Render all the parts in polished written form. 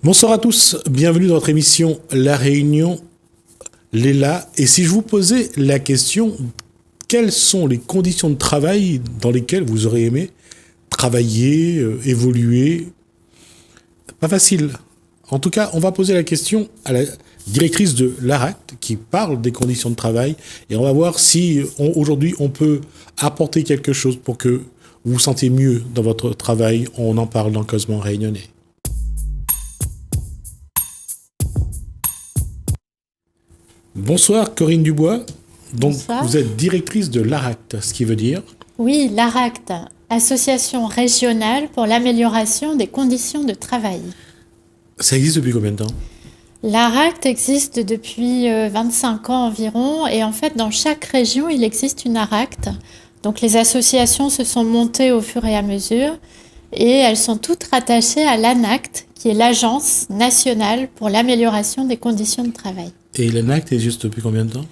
Bonsoir à tous, bienvenue dans notre émission La Réunion, Léla. Et si je vous posais la question, quelles sont les conditions de travail dans lesquelles vous auriez aimé travailler, évoluer? Pas facile. En tout cas, on va poser la question à la directrice de l'ARACT qui parle des conditions de travail et on va voir si aujourd'hui on peut apporter quelque chose pour que vous vous sentiez mieux dans votre travail. On en parle dans Causement Réunionnais. Bonsoir Corinne Dubois. Donc Bonsoir. vous êtes directrice de l'ARACT, ce qui veut dire? Oui, l'ARACT, Association régionale pour l'amélioration des conditions de travail. Ça existe depuis combien de temps? L'ARACT existe depuis 25 ans environ et en fait dans chaque région il existe une ARACT. Donc les associations se sont montées au fur et à mesure et elles sont toutes rattachées à l'ANACT qui est l'Agence nationale pour l'amélioration des conditions de travail. Et l'ANACT existe depuis combien de temps?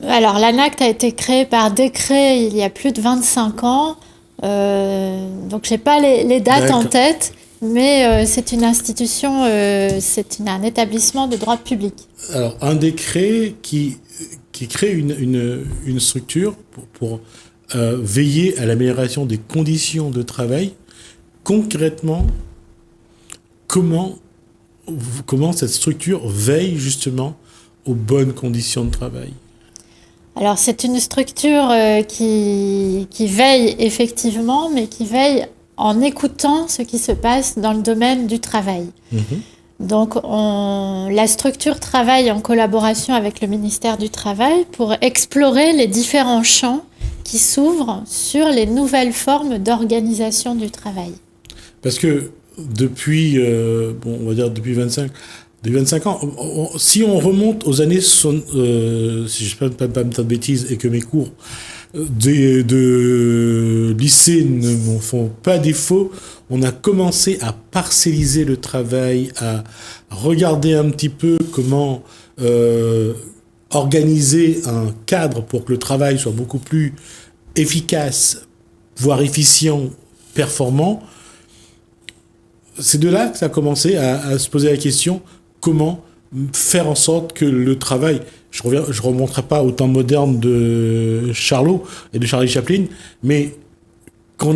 Alors l'ANACT a été créée par décret il y a plus de 25 ans, donc je n'ai pas les dates en tête, mais c'est une institution, un établissement de droit public. Alors un décret qui crée une structure pour veiller à l'amélioration des conditions de travail. Concrètement, comment cette structure veille justement aux bonnes conditions de travail? Alors c'est une structure qui veille effectivement, mais qui veille en écoutant ce qui se passe dans le domaine du travail. Donc la structure travaille en collaboration avec le ministère du Travail pour explorer les différents champs qui s'ouvrent sur les nouvelles formes d'organisation du travail. Parce que depuis, on va dire depuis 25 ans, si on remonte aux années, si je ne peux pas me faire de bêtises et que mes cours de lycée ne m'en font pas défaut, on a commencé à parcelliser le travail, à regarder un petit peu comment organiser un cadre pour que le travail soit beaucoup plus efficace, voire efficient, performant. C'est de là que ça a commencé à se poser la question comment faire en sorte que le travail, je remonterai pas au temps moderne de Charlot et de Charlie Chaplin, mais quand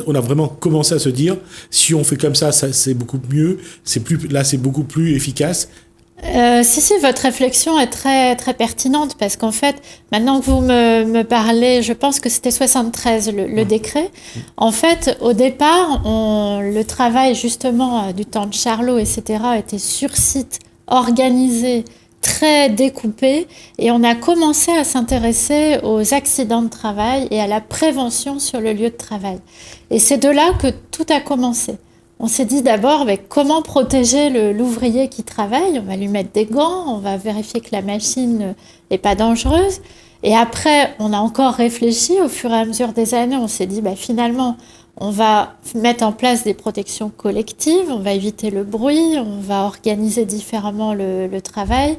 on a vraiment commencé à se dire si on fait comme ça c'est beaucoup mieux, c'est beaucoup plus efficace. Si, votre réflexion est très, très pertinente parce qu'en fait, maintenant que vous me parlez, je pense que c'était 73 le décret. En fait, au départ, le travail justement du temps de Charlot, etc., était sur site, organisé, très découpé et on a commencé à s'intéresser aux accidents de travail et à la prévention sur le lieu de travail. Et c'est de là que tout a commencé. On s'est dit d'abord comment protéger l'ouvrier qui travaille. On va lui mettre des gants, on va vérifier que la machine n'est pas dangereuse. Et après, on a encore réfléchi au fur et à mesure des années. On s'est dit finalement, on va mettre en place des protections collectives, on va éviter le bruit, on va organiser différemment le travail,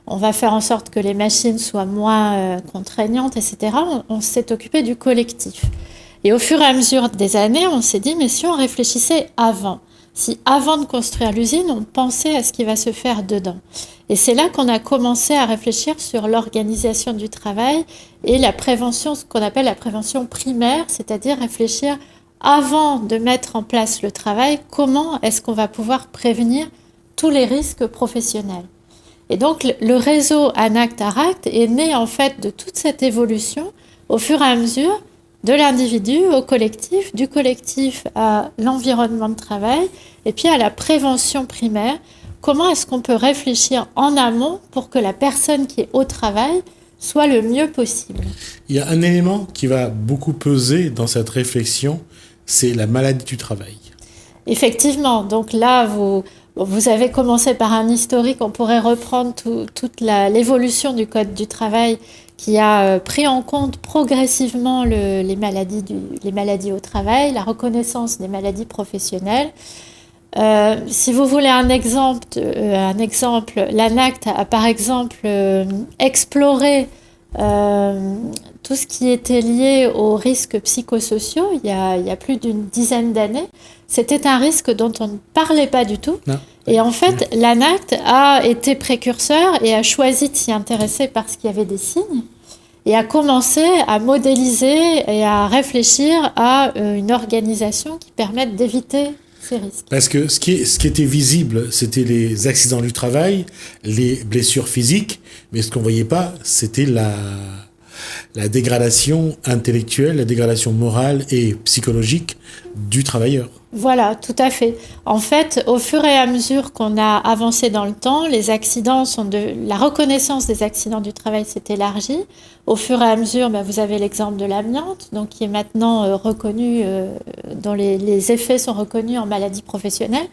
on va faire en sorte que les machines soient moins contraignantes, etc. On s'est occupé du collectif. Et au fur et à mesure des années, on s'est dit, mais si on réfléchissait avant, si avant de construire l'usine, on pensait à ce qui va se faire dedans. Et c'est là qu'on a commencé à réfléchir sur l'organisation du travail et la prévention, ce qu'on appelle la prévention primaire, c'est-à-dire réfléchir avant de mettre en place le travail, comment est-ce qu'on va pouvoir prévenir tous les risques professionnels. Et donc le réseau ANACT-ARACT est né en fait de toute cette évolution au fur et à mesure de l'individu au collectif, du collectif à l'environnement de travail et puis à la prévention primaire. Comment est-ce qu'on peut réfléchir en amont pour que la personne qui est au travail soit le mieux possible? Il y a un élément qui va beaucoup peser dans cette réflexion, c'est la maladie du travail. Effectivement, donc là, vous avez commencé par un historique, on pourrait reprendre toute l'évolution du Code du travail qui a pris en compte progressivement les maladies au travail, la reconnaissance des maladies professionnelles. Si vous voulez un exemple, l'ANACT a par exemple exploré tout ce qui était lié aux risques psychosociaux, il y a plus d'une dizaine d'années, c'était un risque dont on ne parlait pas du tout. Non. Et en fait, l'ANACT a été précurseur et a choisi de s'y intéresser parce qu'il y avait des signes et a commencé à modéliser et à réfléchir à une organisation qui permette d'éviter ces risques. Parce que ce qui était visible, c'était les accidents du travail, les blessures physiques, mais ce qu'on voyait pas, c'était la dégradation intellectuelle, la dégradation morale et psychologique du travailleur. Voilà, tout à fait. En fait, au fur et à mesure qu'on a avancé dans le temps, la reconnaissance des accidents du travail s'est élargie. Au fur et à mesure, vous avez l'exemple de l'amiante, donc qui est maintenant reconnu, dont les effets sont reconnus en maladie professionnelle.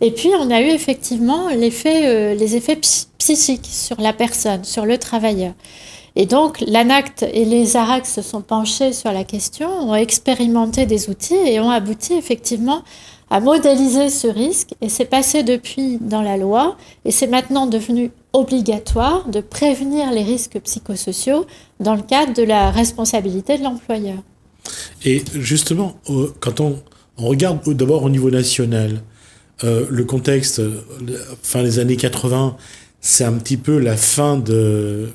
Et puis, on a eu effectivement les effets psychiques sur la personne, sur le travailleur. Et donc, l'ANACT et les ARAC se sont penchés sur la question, ont expérimenté des outils et ont abouti effectivement à modéliser ce risque. Et c'est passé depuis dans la loi et c'est maintenant devenu obligatoire de prévenir les risques psychosociaux dans le cadre de la responsabilité de l'employeur. Et justement, quand on regarde d'abord au niveau national, le contexte, fin des années 80, c'est un petit peu la fin de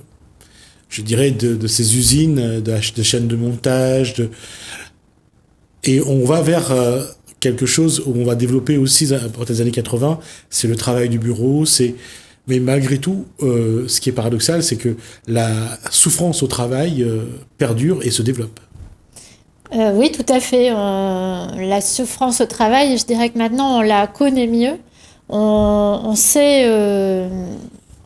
ces usines, de chaînes de montage. Et on va vers quelque chose où on va développer aussi, à partir des années 80, c'est le travail du bureau. Mais malgré tout, ce qui est paradoxal, c'est que la souffrance au travail perdure et se développe. Oui, tout à fait. La souffrance au travail, je dirais que maintenant, on la connaît mieux. On sait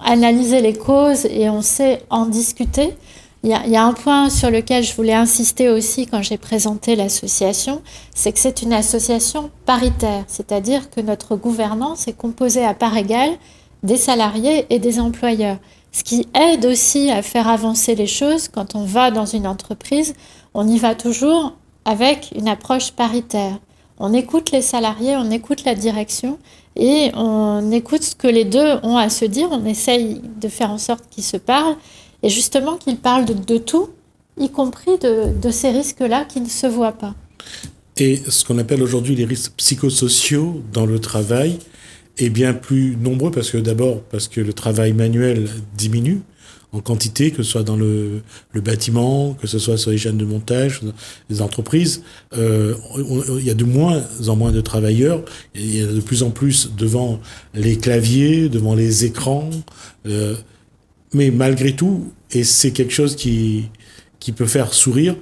analyser les causes et on sait en discuter. Il y a un point sur lequel je voulais insister aussi quand j'ai présenté l'association, c'est que c'est une association paritaire, c'est-à-dire que notre gouvernance est composée à part égale des salariés et des employeurs. Ce qui aide aussi à faire avancer les choses. Quand on va dans une entreprise, on y va toujours avec une approche paritaire. On écoute les salariés, on écoute la direction et on écoute ce que les deux ont à se dire. On essaye de faire en sorte qu'ils se parlent et justement qu'ils parlent de tout, y compris de ces risques-là qui ne se voient pas. Et ce qu'on appelle aujourd'hui les risques psychosociaux dans le travail est bien plus nombreux parce que le travail manuel diminue en quantité, que ce soit dans le bâtiment, que ce soit sur les chaînes de montage, les entreprises. Il y a de moins en moins de travailleurs, il y a de plus en plus devant les claviers, devant les écrans, mais malgré tout, et c'est quelque chose qui peut faire sourire,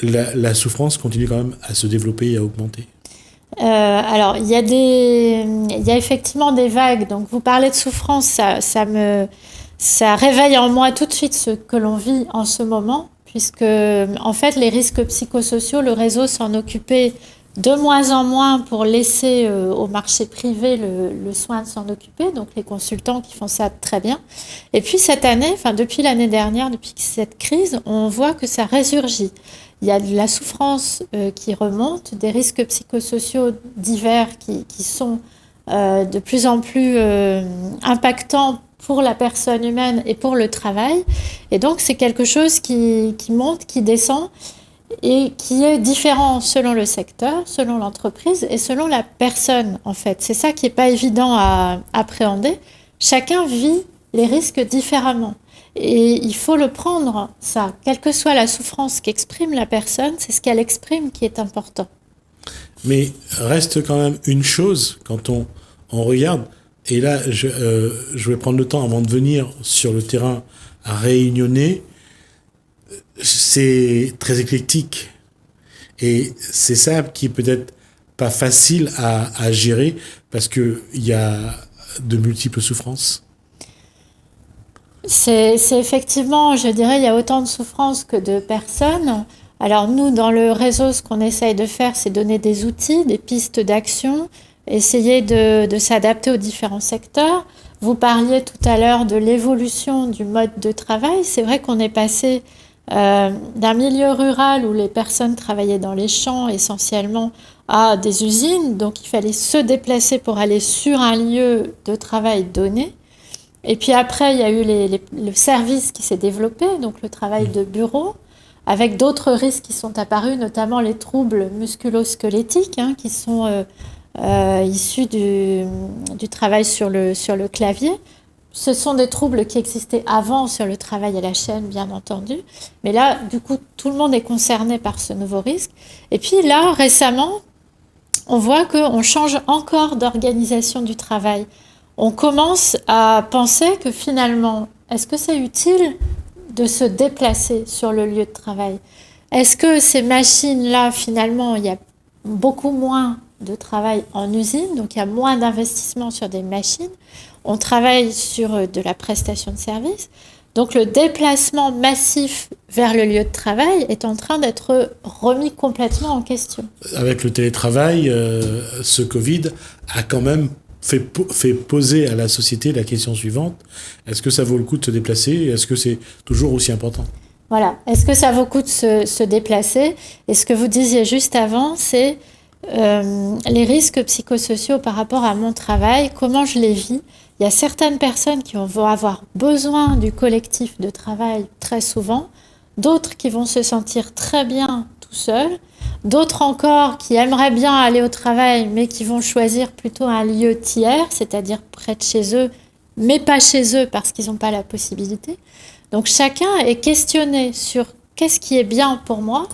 la souffrance continue quand même à se développer et à augmenter. Alors, il y a effectivement des vagues. Donc, vous parlez de souffrance, ça réveille en moi tout de suite ce que l'on vit en ce moment, puisque, en fait, les risques psychosociaux, le réseau s'en occupait de moins en moins pour laisser au marché privé le soin de s'en occuper, donc les consultants qui font ça très bien. Et puis cette année, depuis l'année dernière, depuis cette crise, on voit que ça résurgit. Il y a de la souffrance qui remonte, des risques psychosociaux divers qui sont de plus en plus impactants pour la personne humaine et pour le travail. Et donc c'est quelque chose qui monte, qui descend, et qui est différent selon le secteur, selon l'entreprise et selon la personne, en fait. C'est ça qui n'est pas évident à appréhender. Chacun vit les risques différemment. Et il faut le prendre, ça. Quelle que soit la souffrance qu'exprime la personne, c'est ce qu'elle exprime qui est important. Mais reste quand même une chose, quand on regarde, et là, je vais prendre le temps avant de venir sur le terrain à réunionner. C'est très éclectique et c'est ça qui est peut-être pas facile à gérer parce que il y a de multiples souffrances. C'est effectivement, je dirais, il y a autant de souffrances que de personnes. Alors nous, dans le réseau, ce qu'on essaye de faire, c'est donner des outils, des pistes d'action, essayer de s'adapter aux différents secteurs. Vous parliez tout à l'heure de l'évolution du mode de travail. C'est vrai qu'on est passé d'un milieu rural où les personnes travaillaient dans les champs essentiellement à des usines, donc il fallait se déplacer pour aller sur un lieu de travail donné. Et puis après, il y a eu le service qui s'est développé, donc le travail de bureau, avec d'autres risques qui sont apparus, notamment les troubles musculo-squelettiques, qui sont issus du travail sur le clavier. Ce sont des troubles qui existaient avant sur le travail à la chaîne, bien entendu. Mais là, du coup, tout le monde est concerné par ce nouveau risque. Et puis là, récemment, on voit qu'on change encore d'organisation du travail. On commence à penser que finalement, est-ce que c'est utile de se déplacer sur le lieu de travail? Est-ce que ces machines-là, finalement, il y a beaucoup moins de travail en usine, donc il y a moins d'investissement sur des machines. On travaille sur de la prestation de service. Donc le déplacement massif vers le lieu de travail est en train d'être remis complètement en question. Avec le télétravail, ce Covid a quand même fait poser à la société la question suivante. Est-ce que ça vaut le coup de se déplacer? Est-ce que c'est toujours aussi important? Voilà. Est-ce que ça vaut le coup de se déplacer? Et ce que vous disiez juste avant, c'est les risques psychosociaux par rapport à mon travail, comment je les vis. Il y a certaines personnes qui vont avoir besoin du collectif de travail très souvent, d'autres qui vont se sentir très bien tout seuls, d'autres encore qui aimeraient bien aller au travail mais qui vont choisir plutôt un lieu tiers, c'est-à-dire près de chez eux, mais pas chez eux parce qu'ils n'ont pas la possibilité. Donc chacun est questionné sur qu'est-ce qui est bien pour moi,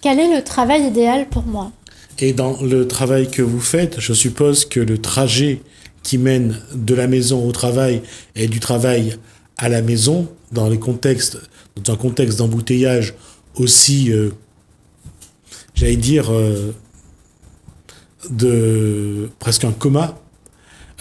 quel est le travail idéal pour moi. Et dans le travail que vous faites, je suppose que le trajet qui mène de la maison au travail et du travail à la maison, dans un contexte d'embouteillage aussi, j'allais dire, de presque un coma,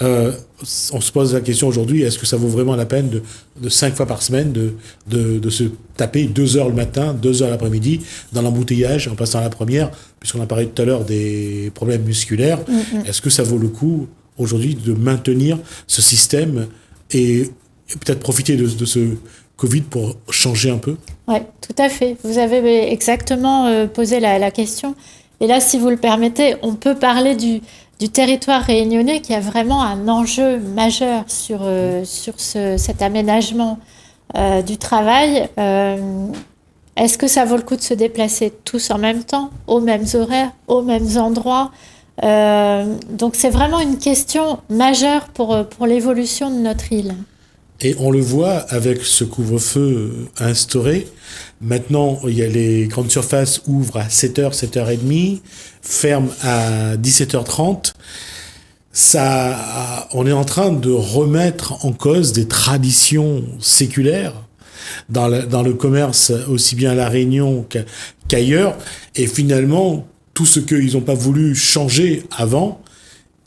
on se pose la question aujourd'hui, est-ce que ça vaut vraiment la peine de 5 fois par semaine de se taper 2 heures le matin, 2 heures l'après-midi dans l'embouteillage en passant à la première, puisqu'on a parlé tout à l'heure des problèmes musculaires. Est-ce que ça vaut le coup aujourd'hui de maintenir ce système et peut-être profiter de ce Covid pour changer un peu? Oui, tout à fait. Vous avez exactement posé la question. Et là, si vous le permettez, on peut parler du territoire réunionnais qui a vraiment un enjeu majeur sur cet aménagement du travail. Est-ce que ça vaut le coup de se déplacer tous en même temps, aux mêmes horaires, aux mêmes endroits? Donc c'est vraiment une question majeure pour l'évolution de notre île. Et on le voit avec ce couvre-feu instauré. Maintenant, il y a les grandes surfaces ouvrent à 7h, 7h30, ferment à 17h30. On est en train de remettre en cause des traditions séculaires dans le commerce, aussi bien à La Réunion qu'ailleurs. Et finalement, tout ce qu'ils n'ont pas voulu changer avant,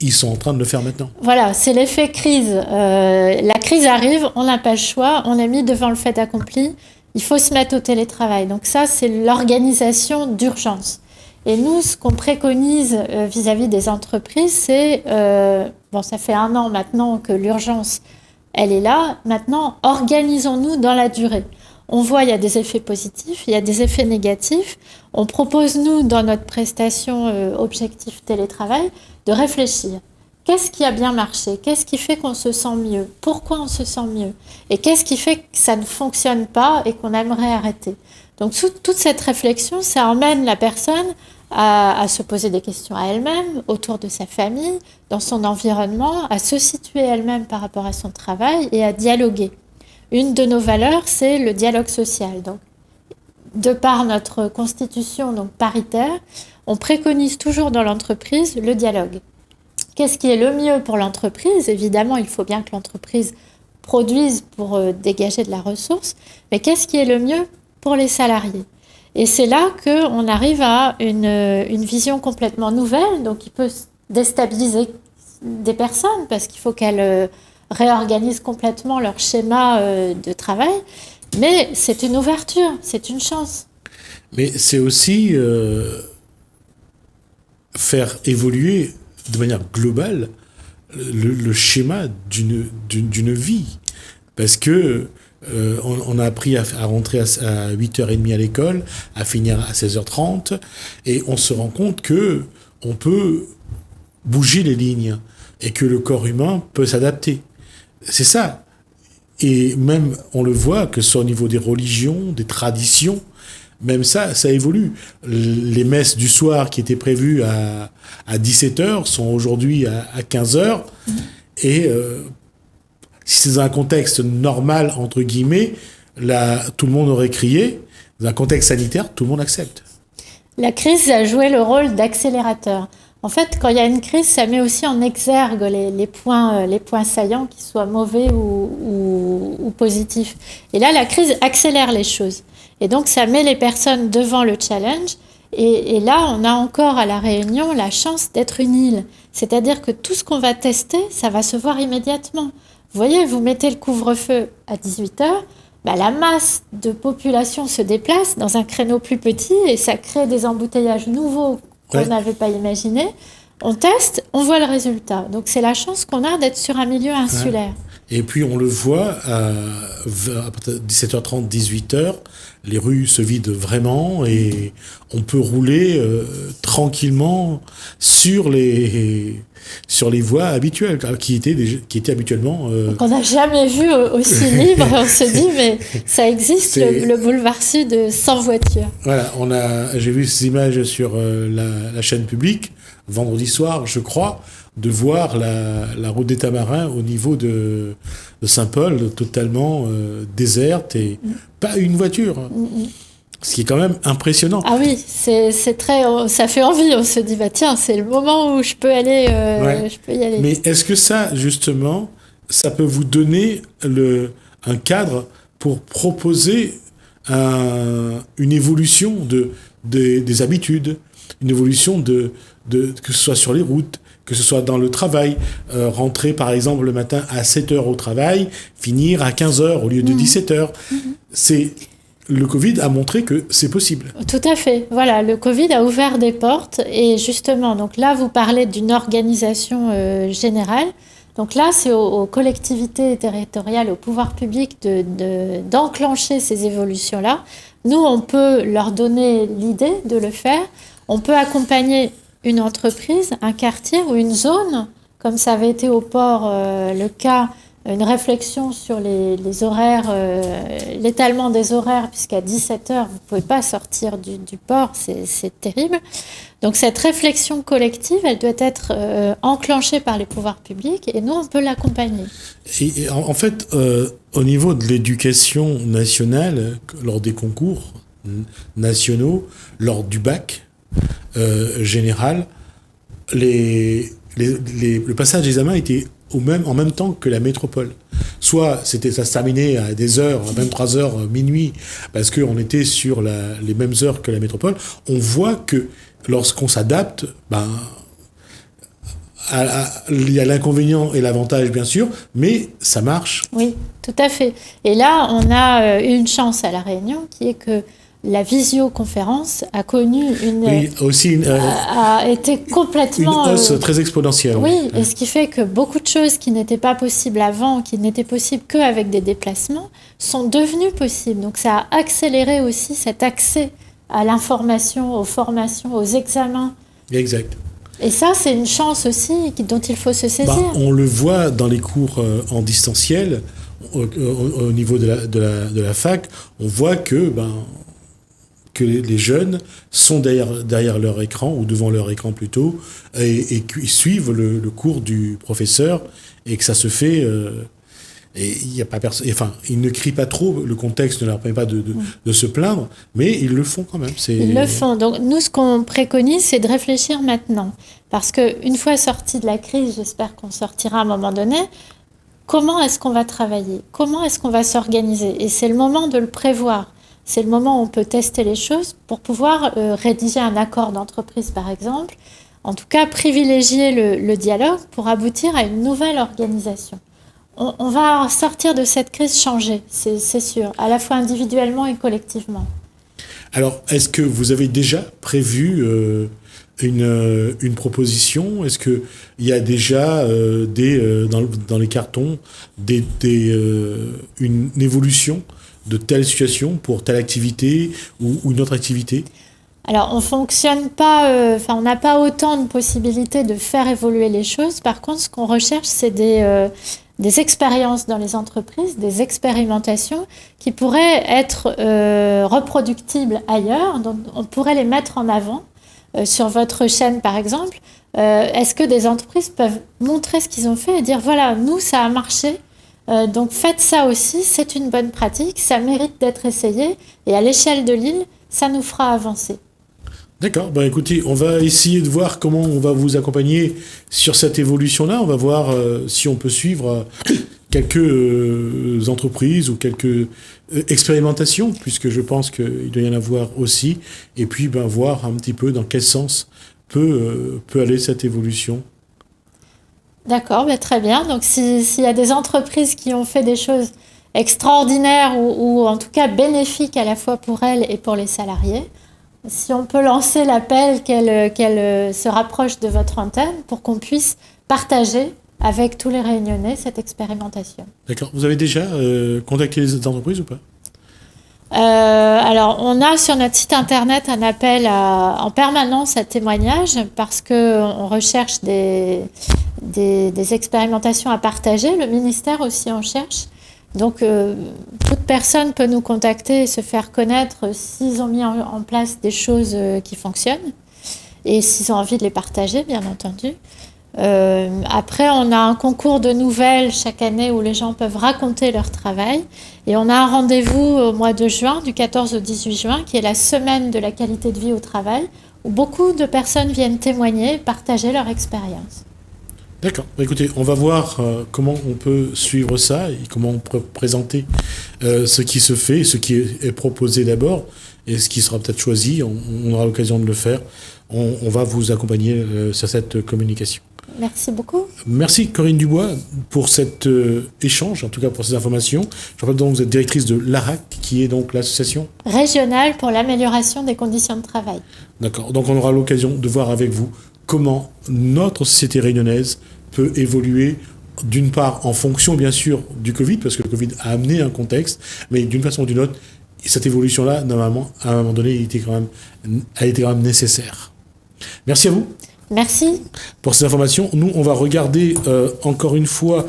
ils sont en train de le faire maintenant. Voilà, c'est l'effet crise. La crise arrive, on n'a pas le choix, on est mis devant le fait accompli, il faut se mettre au télétravail. Donc ça, c'est l'organisation d'urgence. Et nous, ce qu'on préconise vis-à-vis des entreprises, c'est, ça fait 1 an maintenant que l'urgence, elle est là. Maintenant, organisons-nous dans la durée. On voit, il y a des effets positifs, il y a des effets négatifs. On propose, nous, dans notre prestation Objectif Télétravail, de réfléchir. Qu'est-ce qui a bien marché? Qu'est-ce qui fait qu'on se sent mieux? Pourquoi on se sent mieux? Et qu'est-ce qui fait que ça ne fonctionne pas et qu'on aimerait arrêter? Donc, toute cette réflexion, ça emmène la personne à se poser des questions à elle-même, autour de sa famille, dans son environnement, à se situer elle-même par rapport à son travail et à dialoguer. Une de nos valeurs, c'est le dialogue social. Donc, de par notre constitution donc paritaire, on préconise toujours dans l'entreprise le dialogue. Qu'est-ce qui est le mieux pour l'entreprise? Évidemment, il faut bien que l'entreprise produise pour dégager de la ressource, mais qu'est-ce qui est le mieux pour les salariés? Et c'est là qu'on arrive à une vision complètement nouvelle, donc qui peut déstabiliser des personnes, parce qu'il faut qu'elles réorganisent complètement leur schéma de travail, mais c'est une ouverture, c'est une chance. Mais c'est aussi faire évoluer de manière globale le schéma d'une vie. Parce que on a appris à rentrer à 8h30 à l'école, à finir à 16h30, et on se rend compte que on peut bouger les lignes et que le corps humain peut s'adapter. c'est ça. Et même, on le voit, que ce soit au niveau des religions, des traditions, même ça évolue. Les messes du soir qui étaient prévues à 17h sont aujourd'hui à 15h. Et si c'est dans un contexte normal, entre guillemets, là, tout le monde aurait crié. Dans un contexte sanitaire, tout le monde accepte. La crise a joué le rôle d'accélérateur. En fait, quand il y a une crise, ça met aussi en exergue les points saillants, qu'ils soient mauvais ou positifs. Et là, la crise accélère les choses. Et donc, ça met les personnes devant le challenge. Et là, on a encore à La Réunion la chance d'être une île. C'est-à-dire que tout ce qu'on va tester, ça va se voir immédiatement. Vous voyez, vous mettez le couvre-feu à 18h, la masse de population se déplace dans un créneau plus petit et ça crée des embouteillages nouveaux qu'on n'avait pas imaginés. On teste, on voit le résultat. Donc c'est la chance qu'on a d'être sur un milieu insulaire. Et puis on le voit, à 17h30, 18h, les rues se vident vraiment et on peut rouler tranquillement sur les voies habituelles, qui étaient habituellement... qu'on n'a jamais vu aussi libre. On se dit, mais ça existe, le boulevard Sud sans voiture. Voilà, j'ai vu ces images sur la chaîne publique, vendredi soir, je crois, de voir la route des Tamarins au niveau de Saint-Paul totalement déserte et pas une voiture. Ce qui est quand même impressionnant. Ah oui, c'est très, ça fait envie. On se dit, tiens, c'est le moment où je peux aller, je peux y aller. Mais est-ce que ça, justement, ça peut vous donner un cadre pour proposer une évolution des habitudes, une évolution que ce soit sur les routes, que ce soit dans le travail, rentrer par exemple le matin à 7h au travail, finir à 15h au lieu de 17h. Le Covid a montré que c'est possible. Tout à fait. Voilà, le Covid a ouvert des portes et justement, donc là, vous parlez d'une organisation générale. Donc là, c'est aux collectivités territoriales, au pouvoir public d'enclencher ces évolutions-là. Nous, on peut leur donner l'idée de le faire. On peut accompagner une entreprise, un quartier ou une zone, comme ça avait été au port le cas, une réflexion sur les horaires, l'étalement des horaires, puisqu'à 17h, vous ne pouvez pas sortir du port, c'est terrible. Donc cette réflexion collective, elle doit être enclenchée par les pouvoirs publics et nous, on peut l'accompagner. Et en fait, au niveau de l'éducation nationale, lors des concours nationaux, lors du bac général, le passage d'examen était en même temps que la métropole. Soit ça se terminait à des heures, à 23h, minuit, parce qu'on était sur les mêmes heures que la métropole. On voit que lorsqu'on s'adapte, il y a l'inconvénient et l'avantage, bien sûr, mais ça marche. Oui, tout à fait. Et là, on a une chance à La Réunion, qui est que la visioconférence a connu a été complètement... Une hausse très exponentielle. Oui, et ce qui fait que beaucoup de choses qui n'étaient pas possibles avant, qui n'étaient possibles qu'avec des déplacements, sont devenues possibles. Donc ça a accéléré aussi cet accès à l'information, aux formations, aux examens. Exact. Et ça, c'est une chance aussi dont il faut se saisir. On le voit dans les cours en distanciel, au niveau de la fac, on voit que les jeunes sont derrière leur écran, ou devant leur écran plutôt, et qu'ils suivent le cours du professeur, et que ça se fait... et il n'y a pas personne... Enfin, ils ne crient pas trop, le contexte ne leur permet pas de se plaindre, mais ils le font quand même. Ils le font. Donc nous, ce qu'on préconise, c'est de réfléchir maintenant. Parce qu'une fois sorti de la crise, j'espère qu'on sortira à un moment donné, comment est-ce qu'on va travailler ? Comment est-ce qu'on va s'organiser ? Et c'est le moment de le prévoir. C'est le moment où on peut tester les choses pour pouvoir rédiger un accord d'entreprise, par exemple. En tout cas, privilégier le dialogue pour aboutir à une nouvelle organisation. On va sortir de cette crise changée, c'est sûr, à la fois individuellement et collectivement. Alors, est-ce que vous avez déjà prévu une proposition ? Est-ce qu'il y a déjà dans les cartons une évolution de telle situation pour telle activité ou une autre activité ? Alors, on fonctionne pas, on n'a pas autant de possibilités de faire évoluer les choses. Par contre, ce qu'on recherche, c'est des expériences dans les entreprises, des expérimentations qui pourraient être reproductibles ailleurs, donc on pourrait les mettre en avant sur votre chaîne par exemple. Est-ce que des entreprises peuvent montrer ce qu'ils ont fait et dire voilà, nous ça a marché, donc faites ça aussi, c'est une bonne pratique, ça mérite d'être essayé et à l'échelle de l'île, ça nous fera avancer. D'accord, écoutez, on va essayer de voir comment on va vous accompagner sur cette évolution-là. On va voir si on peut suivre quelques entreprises ou quelques expérimentations, puisque je pense qu'il doit y en avoir aussi, et puis voir un petit peu dans quel sens peut aller cette évolution. D'accord, très bien. Donc s'il y a des entreprises qui ont fait des choses extraordinaires ou en tout cas bénéfiques à la fois pour elles et pour les salariés, si on peut lancer l'appel qu'elle se rapproche de votre antenne pour qu'on puisse partager avec tous les Réunionnais cette expérimentation. D'accord. Vous avez déjà contacté les entreprises ou pas ? Alors, on a sur notre site internet un appel en permanence à témoignages parce qu'on recherche des expérimentations à partager. Le ministère aussi en cherche. Donc, toute personne peut nous contacter et se faire connaître s'ils ont mis en place des choses qui fonctionnent et s'ils ont envie de les partager, bien entendu. Après, on a un concours de nouvelles chaque année où les gens peuvent raconter leur travail. Et on a un rendez-vous au mois de juin, du 14 au 18 juin, qui est la semaine de la qualité de vie au travail, où beaucoup de personnes viennent témoigner et partager leur expérience. D'accord. Écoutez, on va voir comment on peut suivre ça et comment on peut présenter ce qui se fait, ce qui est proposé d'abord et ce qui sera peut-être choisi. On aura l'occasion de le faire. On va vous accompagner sur cette communication. Merci beaucoup. Merci Corinne Dubois pour cet échange, en tout cas pour ces informations. Je rappelle donc que vous êtes directrice de l'ARAC, qui est donc l'association régionale pour l'amélioration des conditions de travail. D'accord. Donc on aura l'occasion de voir avec vous comment notre société réunionnaise peut évoluer, d'une part en fonction bien sûr du Covid, parce que le Covid a amené un contexte, mais d'une façon ou d'une autre, cette évolution-là, normalement, à un moment donné, a été quand même nécessaire. Merci à vous. Merci. Pour ces informations, nous, on va regarder encore une fois,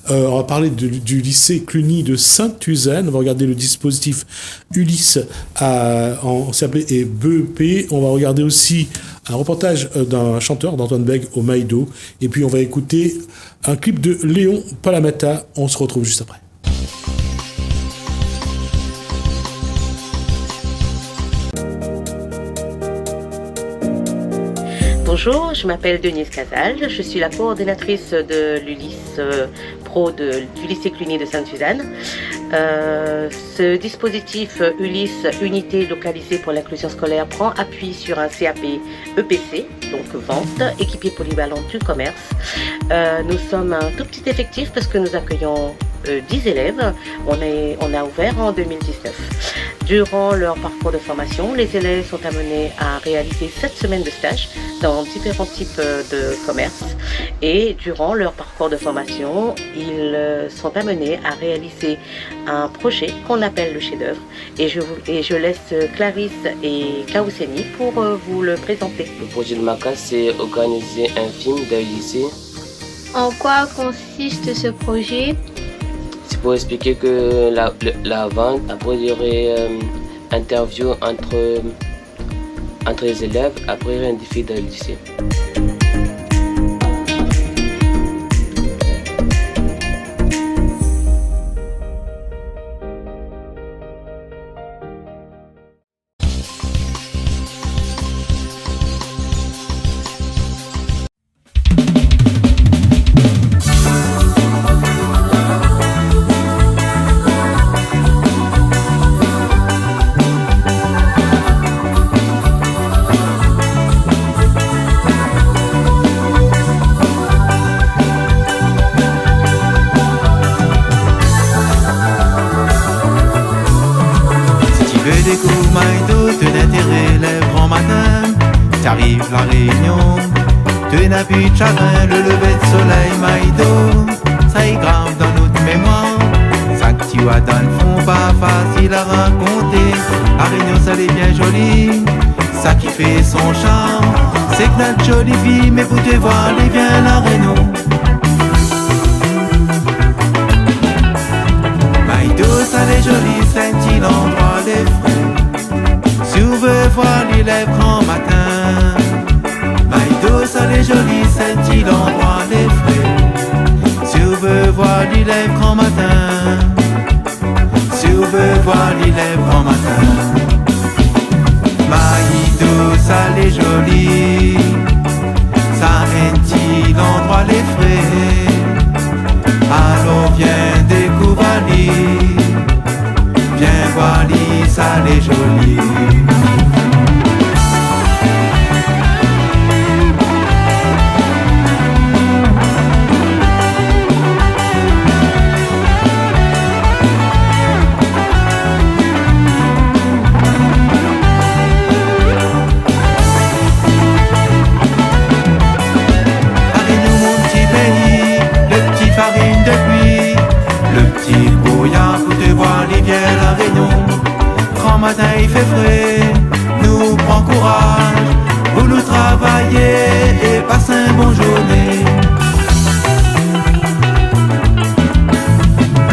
on va parler du lycée Cluny de Sainte-Suzanne, on va regarder le dispositif Ulysse en CAP et BEP, on va regarder aussi un reportage d'un chanteur, d'Antoine Bègue au Maïdo, et puis on va écouter un clip de Léon Palamata. On se retrouve juste après. Bonjour, je m'appelle Denise Casal, je suis la coordinatrice de l'Ulysse Pro du lycée Cluny de Sainte-Suzanne. Ce dispositif Ulysse, unité localisée pour l'inclusion scolaire, prend appui sur un CAP EPC, donc vente, équipier polyvalent du commerce. Nous sommes un tout petit effectif parce que nous accueillons 10 élèves. On a ouvert en 2019. Durant leur parcours de formation, les élèves sont amenés à réaliser 7 semaines de stage dans différents types de commerces. Et durant leur parcours de formation, ils sont amenés à réaliser un projet qu'on appelle le chef-d'œuvre. Et je laisse Clarisse et Kaousseni pour vous le présenter. Le projet de Maca, c'est organiser un film d'un lycée. En quoi consiste ce projet ? C'est pour expliquer que la vente, après il y aurait interview entre les élèves, après il y aurait un défi dans le lycée. La Réunion, tu n'as plus de chagrin, le lever de soleil Maïdo, ça est grave dans notre mémoire. Ça que tu as dans le fond, pas facile à raconter. La Réunion, ça est bien joli, ça qui fait son charme. C'est que notre jolie vie, mais pour te voir, les bien la Réunion. les jolis scintillent l'endroit les frais. Si vous voulez voir les lèvres grand matin, Maïdo, ça les jolis scintillent l'endroit les frais. Si vous voulez voir les lèvres grand matin, si vous voulez voir les lèvres grand matin, Maïdo, ça les jolis, ça scintille l'endroit les frais. Alors viens découvrir, viens voir ça les jolis. Matin il fait frais, nous prend courage, vous nous travaillez et passez une bonne journée.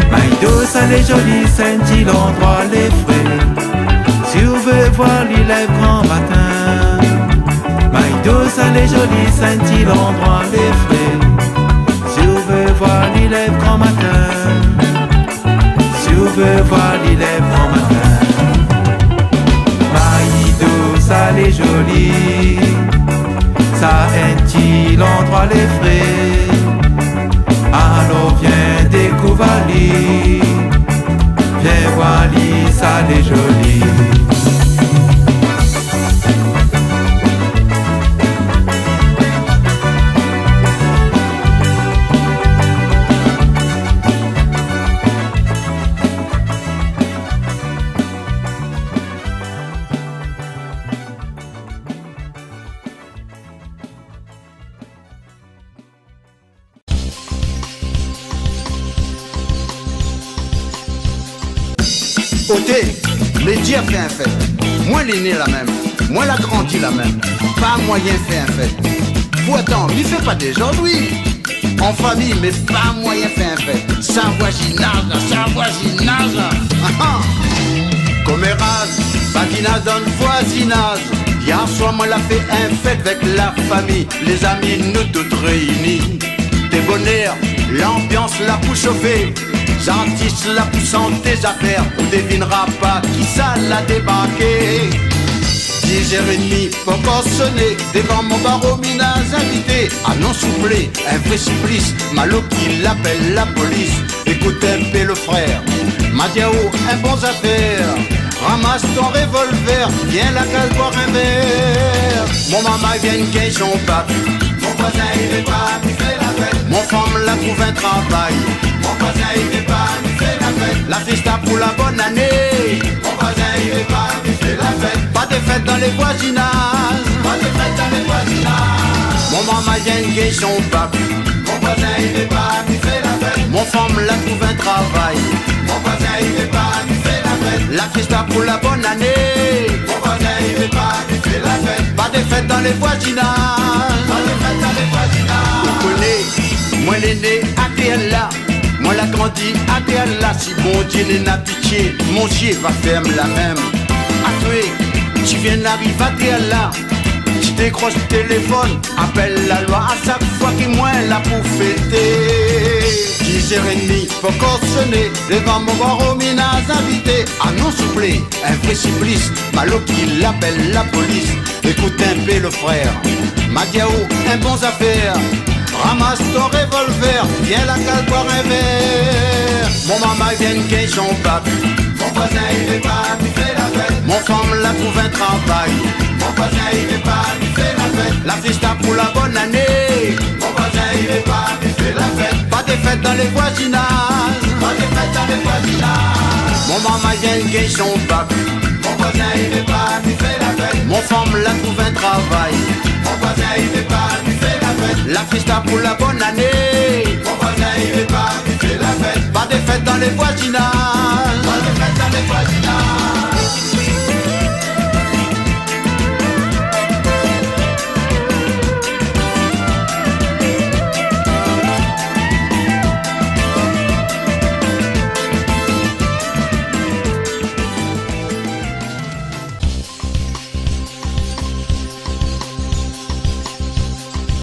Maïdo, ça les jolis scintillent l'endroit les frais. Si vous voulez voir les lèvres grand matin, Maïdo, ça les jolis scintillent l'endroit les frais. Si vous voulez voir les lèvres grand matin, si vous voulez voir les lèvres grand matin, ça les jolis, ça scintille l'endroit les frais. Alors viens découvrir, viens voir ça les jolis. Côté, les dieux fait un fait. Moi l'aîné la même, moi la grandi la même. Pas moyen fait un fait. Pourtant, il fait pas d'aujourd'hui. En famille, mais pas moyen fait un fait. Ça voisinage. Commérage, badinage dans le voisinage. Hier soir, moi l'a fait un fête avec la famille. Les amis, nous toutes réunis. Des bonheurs, l'ambiance la pour chauffer. J'artiste la pour santé affaires. On devinera pas qui ça l'a débarqué. 10h30, pas encore sonné. Devant mon barreau, minage invité. À non souffler, un vrai supplice. Malo qui l'appelle la police. Écoute un peu le frère. Madiao, un bon affaire. Ramasse ton revolver. Viens la case boire un verre. Mon maman vient gagner son pape. Mon voisin il est pas, il fait la fête. Mon femme la trouve un travail. Mon voisin il est pas, il fait la fête. La fiesta pour la bonne année. Mon voisin il est pas, il fait la fête. Pas de fête dans les voisinages. Pas de fête dans les voisinages. Mon maman vient gagner son pape. Mon voisin il est pas, il fait la fête. Mon femme la trouve un travail. Mon voisin il est pas, il fait la fête. La fiesta pour la bonne année. Mon voisin il est pas, il fait la fête. Pas de fête dans les voisinages. Pas de fête dans les voisinages. Vous connaissez, moi l'aîné ATL là. Moi la grandi ATL là. Si bon Dieu n'a pitié, mon Dieu va faire la même. À toi, tu viens d'arriver ATL là. Tu décroches le téléphone, appelle la loi à chaque fois qu'il moins là pour fêter. 10h30, faut encore sonner, devant mon bar au minage invité. Ah non soufflé, un vrai supplice, Malo qui l'appelle la police. Écoute un peu le frère, Madiao, un bon affaire. Ramasse ton revolver, viens la cale boire un verre. Mon maman vient gagner son pape. Mon voisin il est pas, il fait la fête. Mon femme la trouve un travail. Mon voisin il est pas, il fait la fête. La fiesta pour la bonne année. Mon voisin il est pas, il fait la fête. Pas de fête dans les voisinages. Pas de fête dans les voisinages. Mon maman vient gagner son pape. Mon voisin il est pas, il fait la fête. Mon femme la trouve un travail. Mon voisin il est pas, il fait la fête. La fiesta pour la bonne année.